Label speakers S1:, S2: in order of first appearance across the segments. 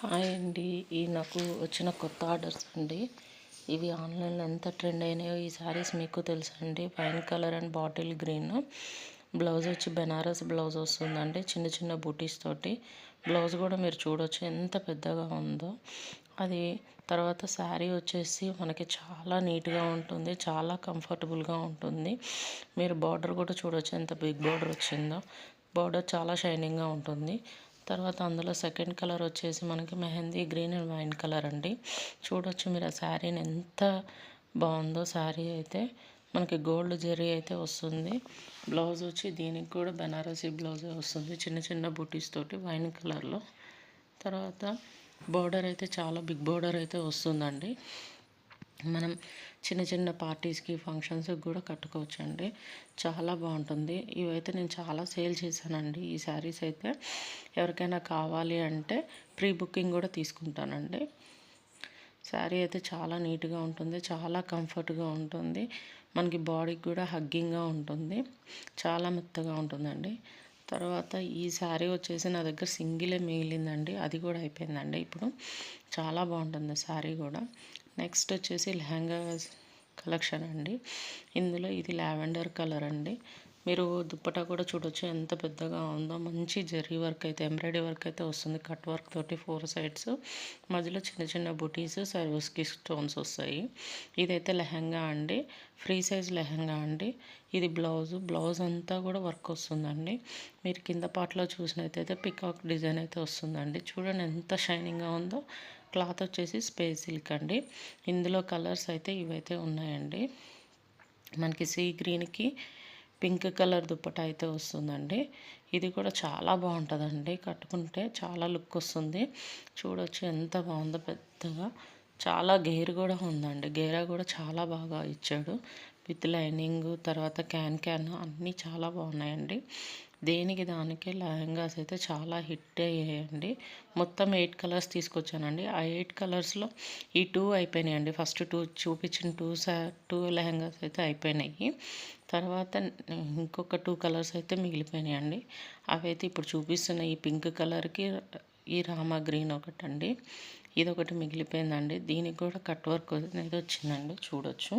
S1: Hi అండి. ఈ నాకు వచ్చిన కొత్త ఆర్డర్స్ అండి. ఇవి ఆన్లైన్లో ఎంత ట్రెండ్ అయినాయో ఈ శారీస్ మీకు తెలుసా అండి. Wine colour and bottle green blouse వచ్చి బెనారస్ బ్లౌజ్ వస్తుందండి, చిన్న చిన్న బూటీస్ తోటి. బ్లౌజ్ కూడా మీరు చూడొచ్చు ఎంత పెద్దగా ఉందో అది. తర్వాత శారీ వచ్చేసి మనకి చాలా నీట్గా ఉంటుంది, చాలా కంఫర్టబుల్గా ఉంటుంది. మీరు బార్డర్ కూడా చూడొచ్చు ఎంత బిగ్ బార్డర్ వచ్చిందో. బార్డర్ చాలా షైనింగ్గా ఉంటుంది. తర్వాత అందులో సెకండ్ కలర్ వచ్చేసి మనకి mehndi green and wine colour అండి. చూడొచ్చు మీరు ఆ శారీని ఎంత బాగుందో. శారీ అయితే మనకి గోల్డ్ జెరీ అయితే వస్తుంది. బ్లౌజ్ వచ్చి దీనికి కూడా బెనారసీ బ్లౌజే వస్తుంది, చిన్న చిన్న బూటీస్ తోటి వైన్ కలర్లో. తర్వాత బోర్డర్ అయితే చాలా బిగ్ బోర్డర్ అయితే వస్తుందండి. మనం చిన్న చిన్న పార్టీస్కి ఫంక్షన్స్కి కూడా కట్టుకోవచ్చు అండి. చాలా బాగుంటుంది. ఇవైతే నేను చాలా సేల్ చేశానండి. ఈ శారీస్ అయితే ఎవరికైనా కావాలి అంటే ప్రీ బుకింగ్ కూడా తీసుకుంటానండి. శారీ అయితే చాలా నీట్గా ఉంటుంది, చాలా కంఫర్ట్గా ఉంటుంది. మనకి బాడీకి కూడా హగ్గింగ్గా ఉంటుంది, చాలా మెత్తగా ఉంటుందండి. తర్వాత ఈ శారీ వచ్చేసి నా దగ్గర సింగిలే మిగిలిందండి, అది కూడా అయిపోయిందండి ఇప్పుడు. చాలా బాగుంటుంది శారీ కూడా. నెక్స్ట్ వచ్చేసి లెహంగా కలెక్షన్ అండి. ఇందులో ఇది లావెండర్ కలర్ అండి. మీరు దుప్పటా కూడా చూడొచ్చు ఎంత పెద్దగా ఉందో. మంచి జరీ వర్క్ అయితే, ఎంబ్రాయిడరీ వర్క్ అయితే వస్తుంది, కట్ వర్క్ తోటి 4 సైడ్స్. మధ్యలో చిన్న చిన్న బుటీస్, సర్వీస్కి స్టోన్స్ వస్తాయి. ఇదైతే లెహంగా అండి, ఫ్రీ సైజ్ లెహంగా అండి. ఇది బ్లౌజ్ అంతా కూడా వర్క్ వస్తుందండి. మీరు కింద పార్ట్లో చూసినట్టయితే పికాక్ డిజైన్ అయితే వస్తుందండి. చూడండి ఎంత షైనింగ్గా ఉందో. క్లాత్ వచ్చేసి స్పేస్ సిల్క్ అండి. ఇందులో కలర్స్ అయితే ఇవైతే ఉన్నాయండి. మనకి సీ గ్రీన్కి పింక్ కలర్ దుప్పట అయితే వస్తుందండి. ఇది కూడా చాలా బాగుంటుందండి, కట్టుకుంటే చాలా లుక్ వస్తుంది. చూడొచ్చు ఎంత బాగుందో, పెద్దగా చాలా గేర్ కూడా ఉందండి. గేరా కూడా చాలా బాగా ఇచ్చాడు విత్ లైనింగ్. తర్వాత క్యాన్ అన్నీ చాలా బాగున్నాయండి. దేనికి దానికే లెహంగాస్ అయితే చాలా హిట్ అయ్యాయండి. మొత్తం 8 కలర్స్ తీసుకొచ్చానండి. ఆ 8 కలర్స్లో ఈ 2 అయిపోయినాయండి. ఫస్ట్ 2 చూపించిన 2 లెహంగాస్ అయితే అయిపోయినాయి. తర్వాత ఇంకొక 2 కలర్స్ అయితే మిగిలిపోయినాయండి. అవి అయితే ఇప్పుడు చూపిస్తున్న ఈ పింక్ కలర్కి ఈ రామా గ్రీన్ ఒకటండి, ఇదొకటి మిగిలిపోయిందండి. దీనికి కూడా కట్ వర్క్ అనేది వచ్చిందండి, చూడొచ్చు.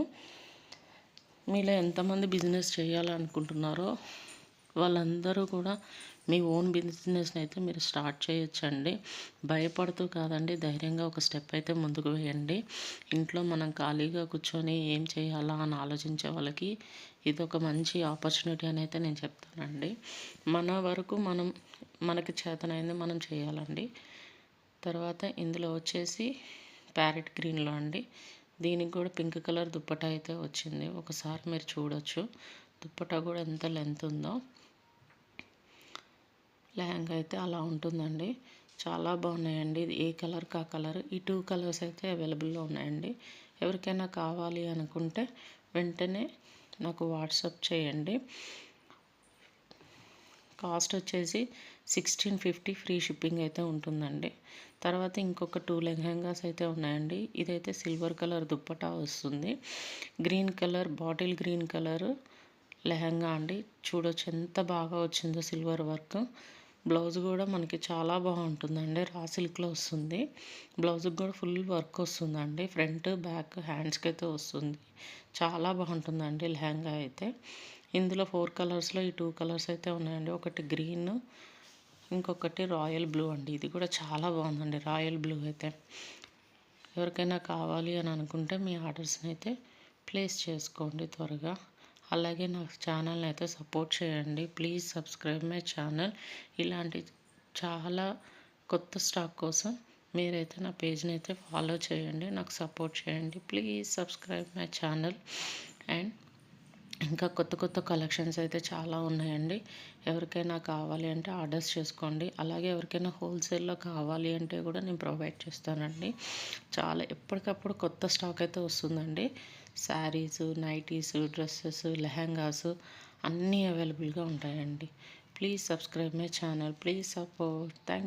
S1: మీలో ఎంతమంది బిజినెస్ చేయాలనుకుంటున్నారో వాళ్ళందరూ కూడా మీ ఓన్ బిజినెస్ని అయితే మీరు స్టార్ట్ చేయొచ్చండి. భయపడుతూ కాదండి, ధైర్యంగా ఒక స్టెప్ అయితే ముందుకు వేయండి. ఇంట్లో మనం ఖాళీగా కూర్చొని ఏం చేయాలా అని ఆలోచించే వాళ్ళకి ఇదొక మంచి ఆపర్చునిటీ అని అయితే నేను చెప్తానండి. మన వరకు మనకి చేతనైంది మనం చేయాలండి. తర్వాత ఇందులో వచ్చేసి ప్యారెట్ గ్రీన్లో అండి. దీనికి కూడా పింక్ కలర్ దుప్పటా అయితే వచ్చింది. ఒకసారి మీరు చూడొచ్చు దుప్పటా కూడా ఎంత లెంత్ ఉందో. లెహంగా అయితే అలా ఉంటుందండి. చాలా బాగున్నాయండి. ఇది ఏ కలర్కి ఆ కలర్. ఈ 2 కలర్స్ అయితే అవైలబుల్లో ఉన్నాయండి. ఎవరికైనా కావాలి అనుకుంటే వెంటనే నాకు వాట్సాప్ చేయండి. కాస్ట్ వచ్చేసి 1650 ఫ్రీ షిప్పింగ్ అయితే ఉంటుందండి. తర్వాత ఇంకొక 2 లెహంగాస్ అయితే ఉన్నాయండి. ఇదైతే సిల్వర్ కలర్ దుప్పటా వస్తుంది, green colour bottle green colour lehenga అండి. చూడొచ్చు ఎంత బాగా వచ్చిందో సిల్వర్ వర్క్. బ్లౌజ్ కూడా మనకి చాలా బాగుంటుందండి, రా సిల్క్లో వస్తుంది. బ్లౌజ్కి కూడా ఫుల్ వర్క్ వస్తుందండి, ఫ్రంట్ బ్యాక్ హ్యాండ్స్కి అయితే వస్తుంది. చాలా బాగుంటుందండి లెహంగా అయితే. ఇందులో 4 కలర్స్లో ఈ 2 కలర్స్ అయితే ఉన్నాయండి. ఒకటి గ్రీన్, ఇంకొకటి రాయల్ బ్లూ అండి. ఇది కూడా చాలా బాగుందండి రాయల్ బ్లూ అయితే. ఎవరికైనా కావాలి అని అనుకుంటే మీ ఆర్డర్స్ని అయితే ప్లేస్ చేసుకోండి త్వరగా. అలాగే నా ఛానల్ని అయితే సపోర్ట్ చేయండి. Please subscribe my channel. ఇలాంటి చాలా కొత్త స్టాక్ కోసం మీరైతే నా పేజ్ని అయితే ఫాలో చేయండి, నాకు సపోర్ట్ చేయండి. Please subscribe my channel. And ఇంకా కొత్త కలెక్షన్స్ అయితే చాలా ఉన్నాయండి. ఎవరికైనా కావాలి అంటే ఆర్డర్స్ చేసుకోండి. అలాగే ఎవరికైనా హోల్సేల్లో కావాలి అంటే కూడా నేను ప్రొవైడ్ చేస్తానండి. చాలా ఎప్పటికప్పుడు కొత్త స్టాక్ అయితే వస్తుందండి. శారీస్, నైటీస్, డ్రెస్సెస్, లెహంగాస్ అన్నీ అవైలబుల్గా ఉంటాయండి. Please subscribe my channel. Please support. Thank